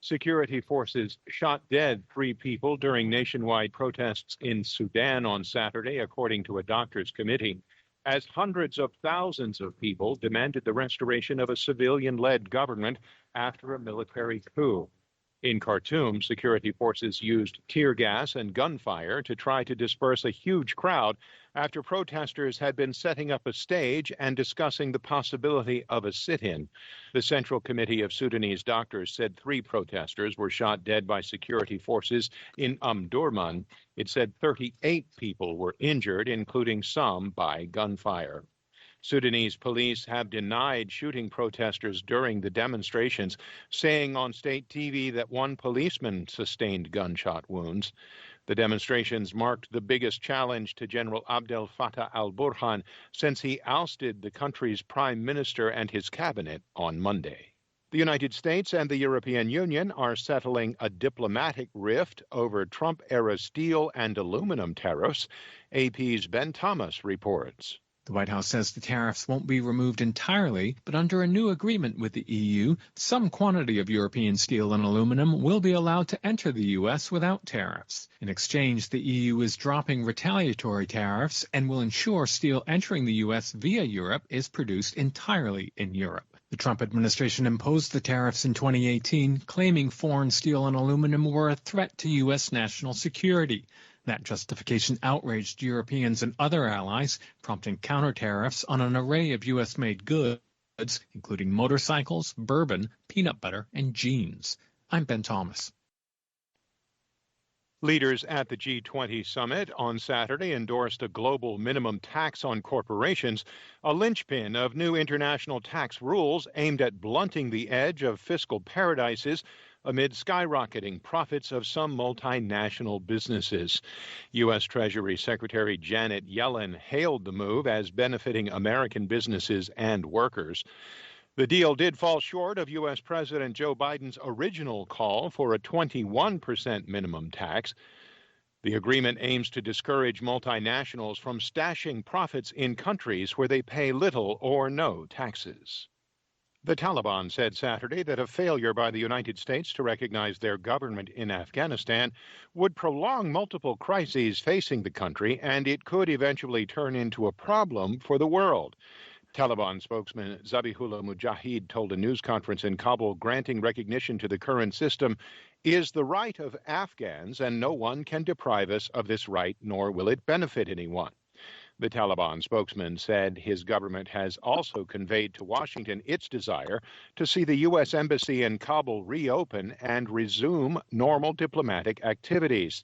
Security forces shot dead 3 people during nationwide protests in Sudan on Saturday, according to a doctors' committee, as hundreds of thousands of people demanded the restoration of a civilian-led government after a military coup. In Khartoum, security forces used tear gas and gunfire to try to disperse a huge crowd after protesters had been setting up a stage and discussing the possibility of a sit-in. The Central Committee of Sudanese Doctors said 3 protesters were shot dead by security forces in Omdurman. It said 38 people were injured, including some by gunfire. Sudanese police have denied shooting protesters during the demonstrations, saying on state TV that 1 policeman sustained gunshot wounds. The demonstrations marked the biggest challenge to General Abdel Fattah al-Burhan since he ousted the country's prime minister and his cabinet on Monday. The United States and the European Union are settling a diplomatic rift over Trump-era steel and aluminum tariffs, AP's Ben Thomas reports. The White House says the tariffs won't be removed entirely, but under a new agreement with the EU, some quantity of European steel and aluminum will be allowed to enter the U.S. without tariffs. In exchange, the EU is dropping retaliatory tariffs and will ensure steel entering the U.S. via Europe is produced entirely in Europe. The Trump administration imposed the tariffs in 2018, claiming foreign steel and aluminum were a threat to U.S. national security. That justification outraged Europeans and other allies, prompting counter tariffs on an array of U.S.-made goods, including motorcycles, bourbon, peanut butter, and jeans. I'm Ben Thomas. Leaders at the G20 summit on Saturday endorsed a global minimum tax on corporations, a linchpin of new international tax rules aimed at blunting the edge of fiscal paradises amid skyrocketing profits of some multinational businesses. U.S. Treasury Secretary Janet Yellen hailed the move as benefiting American businesses and workers. The deal did fall short of U.S. President Joe Biden's original call for a 21% minimum tax. The agreement aims to discourage multinationals from stashing profits in countries where they pay little or no taxes. The Taliban said Saturday that a failure by the United States to recognize their government in Afghanistan would prolong multiple crises facing the country, and it could eventually turn into a problem for the world. Taliban spokesman Zabihullah Mujahid told a news conference in Kabul, granting recognition to the current system is the right of Afghans, and no one can deprive us of this right, nor will it benefit anyone. The Taliban spokesman said his government has also conveyed to Washington its desire to see the U.S. Embassy in Kabul reopen and resume normal diplomatic activities.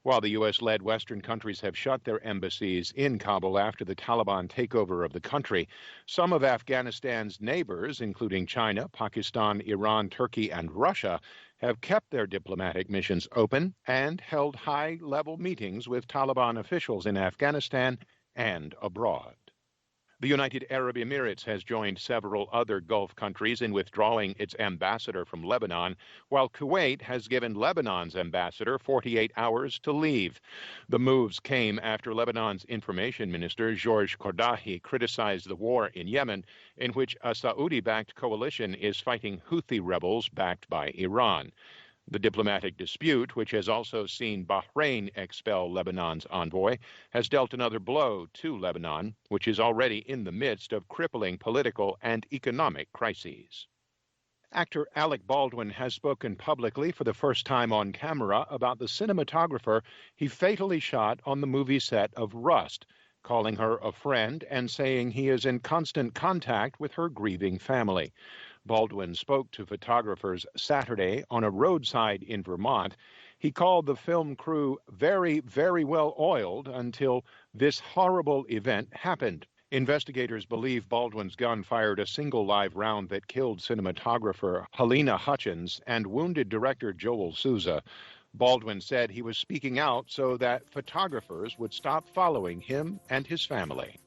While the U.S.-led Western countries have shut their embassies in Kabul after the Taliban takeover of the country, some of Afghanistan's neighbors, including China, Pakistan, Iran, Turkey, and Russia, have kept their diplomatic missions open and held high-level meetings with Taliban officials in Afghanistan and abroad. The United Arab Emirates has joined several other Gulf countries in withdrawing its ambassador from Lebanon, while Kuwait has given Lebanon's ambassador 48 hours to leave. The moves came after Lebanon's information minister, Georges Kordahi, criticized the war in Yemen, in which a Saudi-backed coalition is fighting Houthi rebels backed by Iran. The diplomatic dispute, which has also seen Bahrain expel Lebanon's envoy, has dealt another blow to Lebanon, which is already in the midst of crippling political and economic crises. Actor Alec Baldwin has spoken publicly for the first time on camera about the cinematographer he fatally shot on the movie set of Rust, calling her a friend and saying he is in constant contact with her grieving family. Baldwin spoke to photographers Saturday on a roadside in Vermont. He called the film crew very, very well oiled until this horrible event happened. Investigators believe Baldwin's gun fired a single live round that killed cinematographer Helena Hutchins and wounded director Joel Souza. Baldwin said he was speaking out so that photographers would stop following him and his family.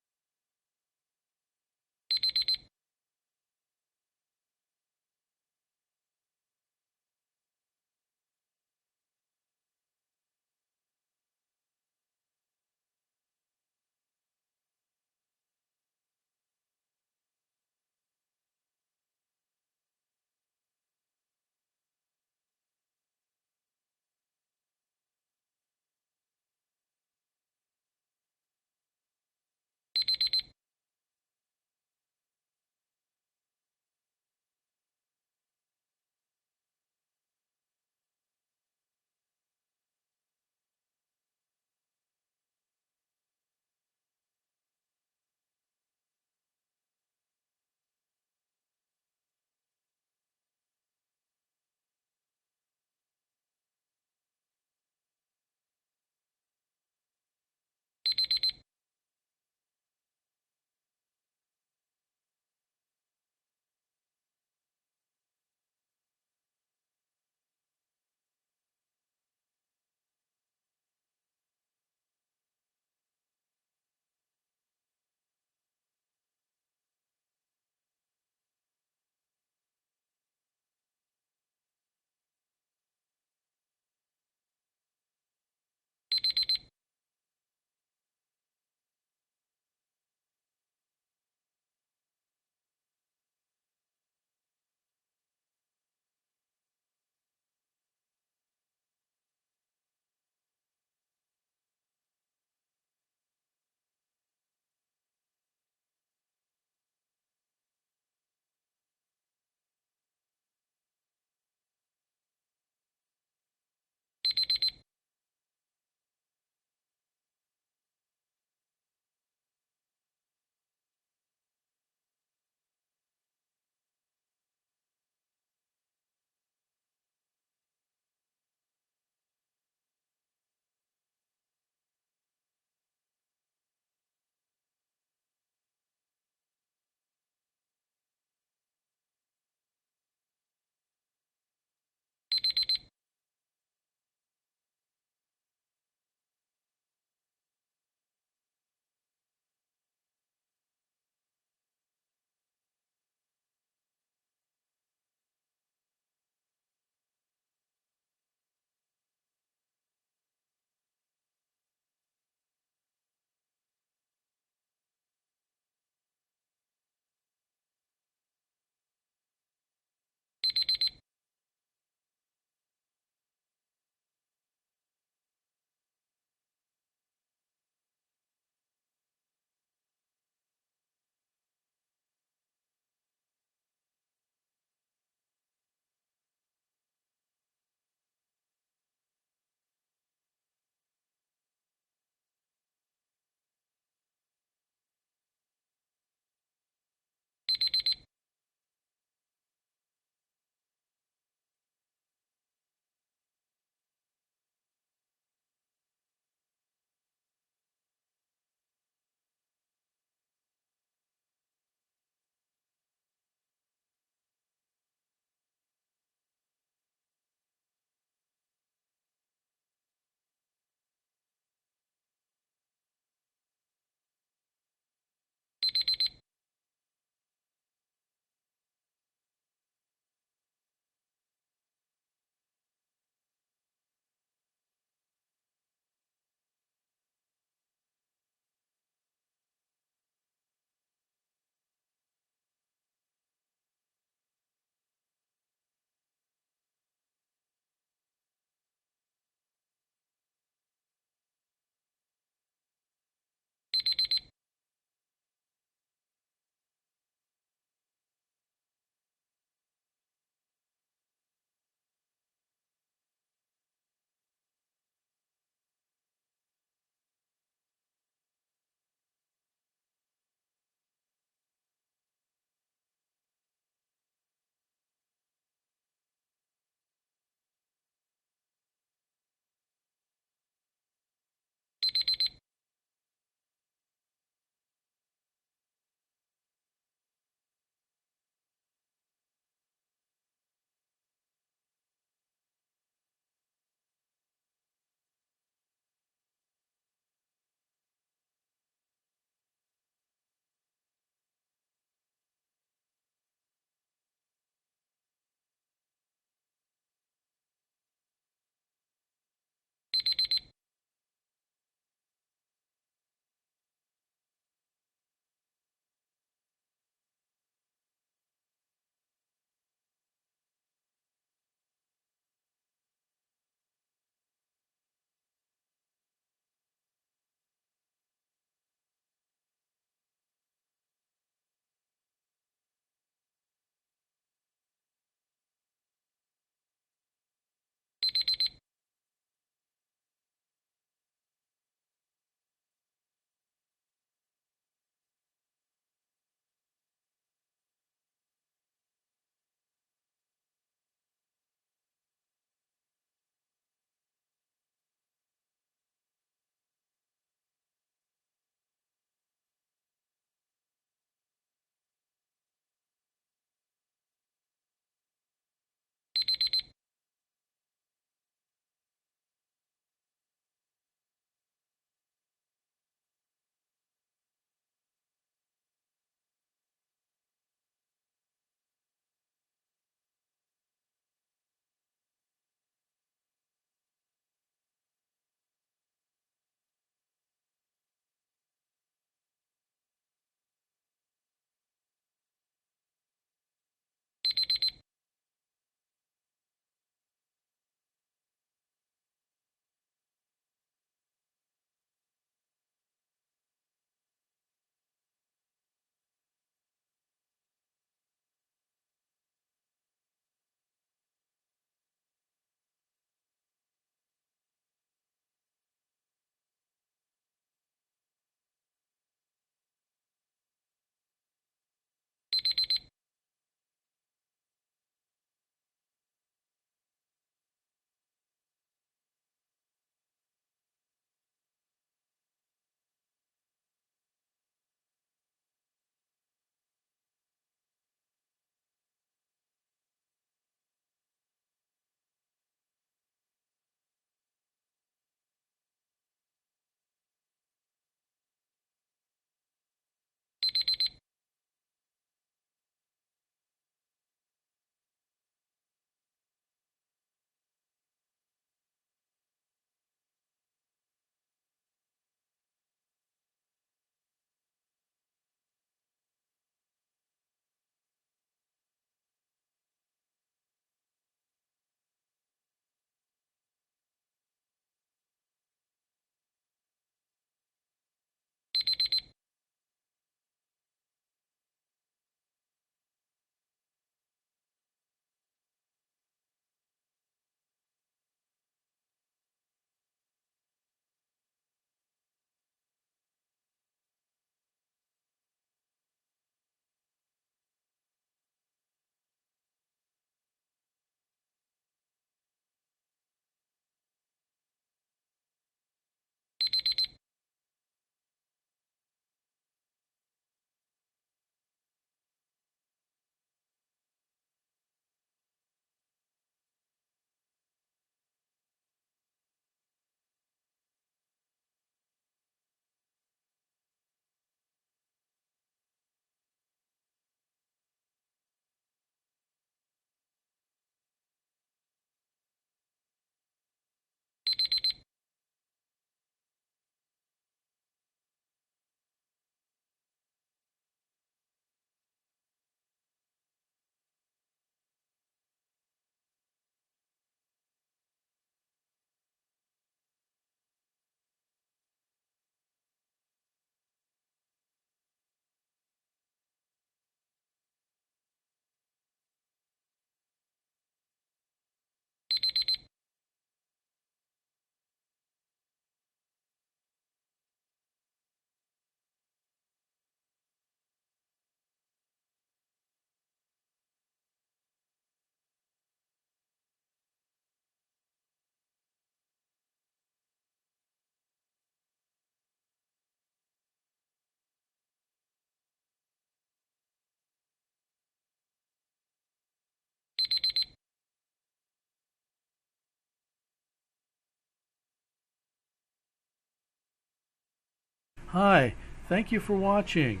Hi, thank you for watching.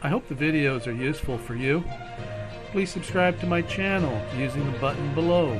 I hope the videos are useful for you. Please subscribe to my channel using the button below.